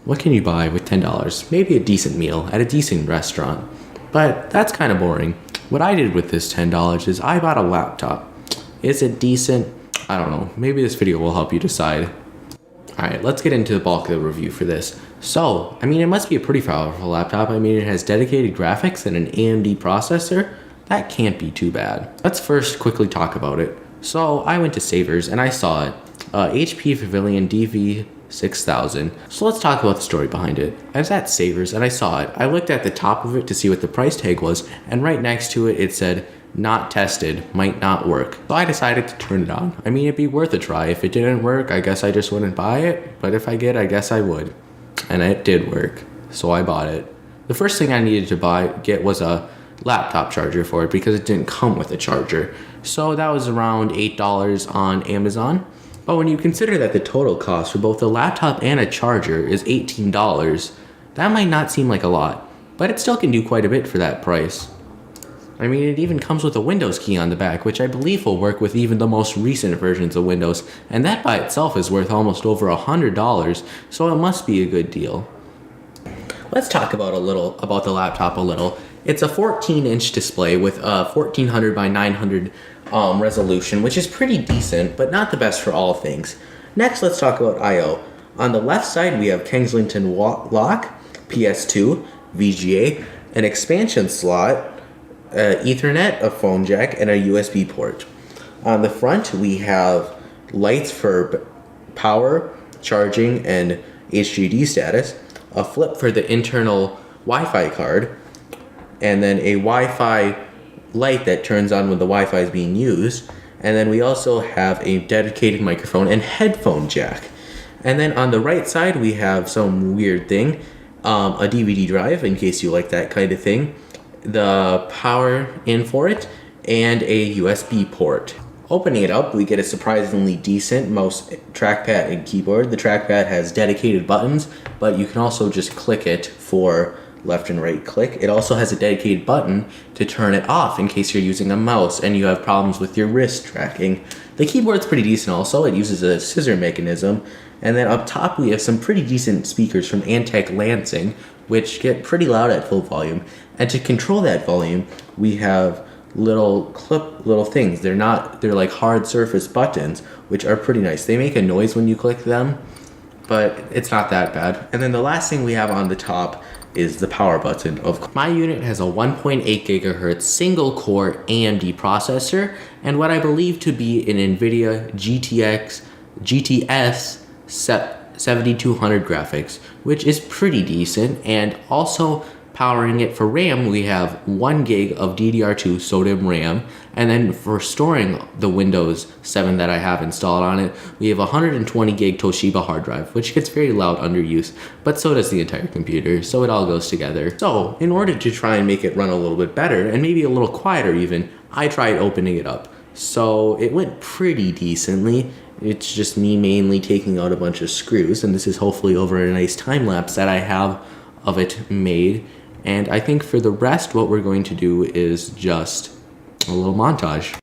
What can you buy with $10? Maybe a decent meal at a decent restaurant. But that's kind of boring. What I did with this $10 is I bought a laptop. Is it decent? I don't know. Maybe this video will help you decide. Alright, let's get into the bulk of the review for this. So, it must be a pretty powerful laptop. it has dedicated graphics and an AMD processor. That can't be too bad. Let's first quickly talk about it. So, I went to Savers and I saw it. HP Pavilion DV6000. So let's talk about the story behind it. I was at Savers and I saw it. I looked at the top of it to see what the price tag was, and right next to it, it said, "Not tested, might not work." So I decided to turn it on. It'd be worth a try. If it didn't work, I guess I just wouldn't buy it. But if I did, I guess I would. And it did work. So I bought it. The first thing I needed to get was a laptop charger for it because it didn't come with a charger. So that was around $8 on Amazon. But when you consider that the total cost for both the laptop and a charger is $18, that might not seem like a lot, but it still can do quite a bit for that price. It even comes with a Windows key on the back, which I believe will work with even the most recent versions of Windows, and that by itself is worth almost over $100, so it must be a good deal. Let's talk about the laptop a little. It's a 14-inch display with a 1400 by 900 resolution, which is pretty decent, but not the best for all things. Next, let's talk about I/O. On the left side, we have Kensington lock, PS2, VGA, an expansion slot, Ethernet, a phone jack, and a USB port. On the front, we have lights for power, charging, and HDD status, a flip for the internal Wi-Fi card, and then a Wi-Fi light that turns on when the Wi-Fi is being used. And then we also have a dedicated microphone and headphone jack. And then on the right side, we have some weird thing, a DVD drive in case you like that kind of thing, the power in for it, and a USB port. Opening it up, we get a surprisingly decent mouse, trackpad, and keyboard. The trackpad has dedicated buttons, but you can also just click it for left and right click. It also has a dedicated button to turn it off in case you're using a mouse and you have problems with your wrist tracking. The keyboard's pretty decent also. It uses a scissor mechanism. And then up top we have some pretty decent speakers from Antec Lansing, which get pretty loud at full volume. And to control that volume, we have little things. They're like hard surface buttons, which are pretty nice. They make a noise when you click them, but it's not that bad. And then the last thing we have on the top is the power button. My unit has a 1.8 gigahertz single core AMD processor and what I believe to be an NVIDIA GTS 7200 graphics, which is pretty decent. And also powering it for RAM, we have 1 gig of DDR2 SODIMM RAM, and then for storing the Windows 7 that I have installed on it, we have a 120 gig Toshiba hard drive, which gets very loud under use, but so does the entire computer, so it all goes together. So, in order to try and make it run a little bit better, and maybe a little quieter even, I tried opening it up. So, it went pretty decently. It's just me mainly taking out a bunch of screws, and this is hopefully over a nice time lapse that I have of it made. And I think for the rest, what we're going to do is just a little montage.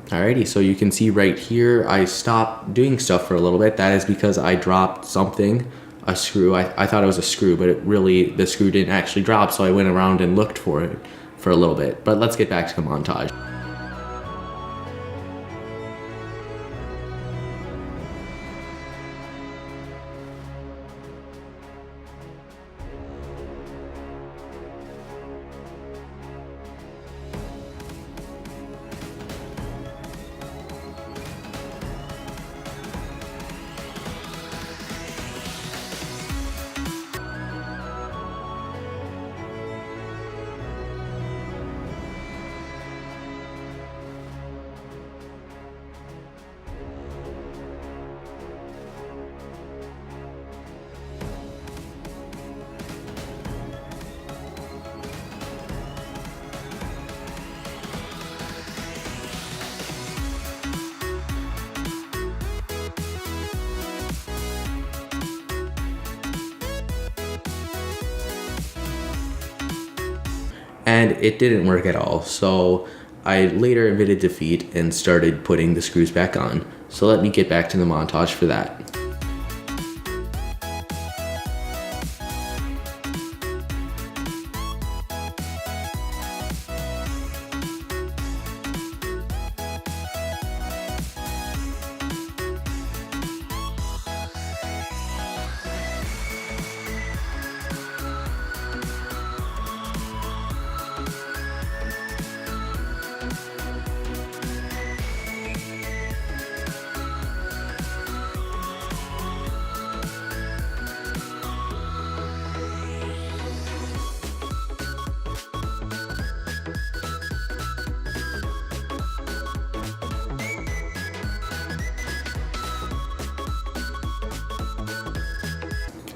Alrighty, so you can see right here, I stopped doing stuff for a little bit. That is because I dropped something, a screw. I thought it was a screw, but the screw didn't actually drop, so I went around and looked for it for a little bit. But let's get back to the montage. and it didn't work at all. So I later admitted defeat and started putting the screws back on. So let me get back to the montage for that.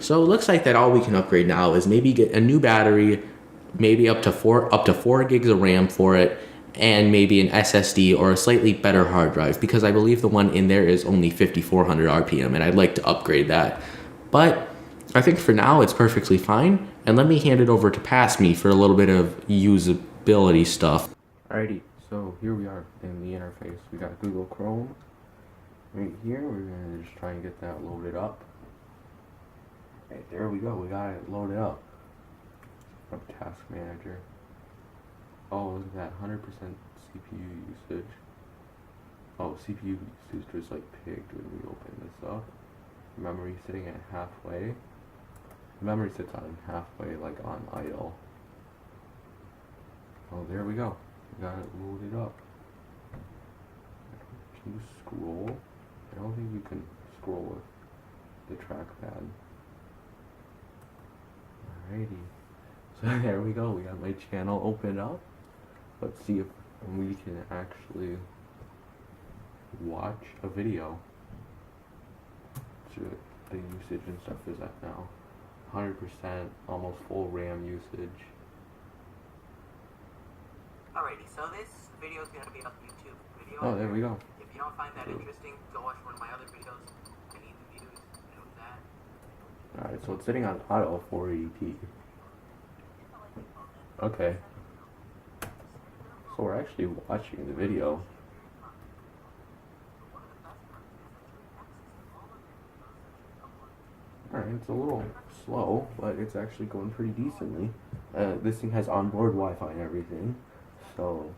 So it looks like that all we can upgrade now is maybe get a new battery, maybe up to four gigs of RAM for it, and maybe an SSD or a slightly better hard drive, because I believe the one in there is only 5400 RPM and I'd like to upgrade that. But I think for now it's perfectly fine, and let me hand it over to Pass Me for a little bit of usability stuff. Alrighty, so here we are in the interface. We got Google Chrome right here. We're gonna just try and get that loaded up. Right, there we go, we got it loaded up. Task Manager. Oh, look at that, 100% CPU usage. Oh, CPU usage was like pigged when we opened this up. Memory sitting at halfway. Memory sits on halfway, like on idle. Oh, there we go. We got it loaded up. Can you scroll? I don't think you can scroll with the trackpad. Alrighty. So there we go. We got my channel opened up. Let's see if we can actually watch a video. So the usage and stuff is at now 100%, almost full RAM usage. Alrighty, so this video is going to be a YouTube video. Oh, there we go. If you don't find that interesting, go watch one of my other videos. I need the views. And with that. Alright, so it's sitting on auto 480p. Okay. So we're actually watching the video. Alright, it's a little slow, but it's actually going pretty decently. This thing has onboard Wi-Fi and everything, so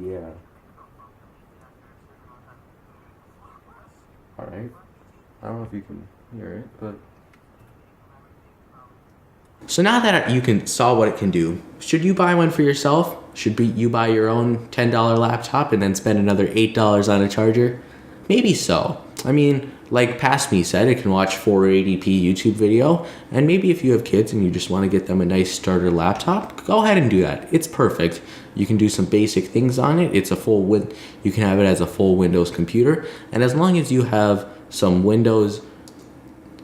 yeah. Alright, I don't know if you can hear it, but... So now that you saw what it can do, should you buy one for yourself? Should you buy your own $10 laptop and then spend another $8 on a charger? Maybe so. I mean, like Pass Me said, it can watch 480p YouTube video, and maybe if you have kids and you just want to get them a nice starter laptop, go ahead and do that. It's perfect. You can do some basic things on it. It's a you can have it as a full Windows computer, and as long as you have some Windows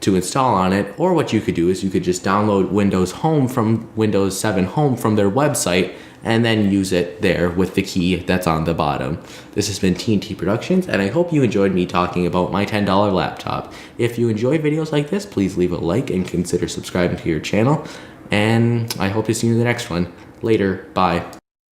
to install on it, or what you could do is you could just download Windows 7 Home from their website and then use it there with the key that's on the bottom. This has been TNT Productions, and I hope you enjoyed me talking about my $10 laptop. If you enjoy videos like this, please leave a like and consider subscribing to your channel, and I hope to see you in the next one. Later, bye.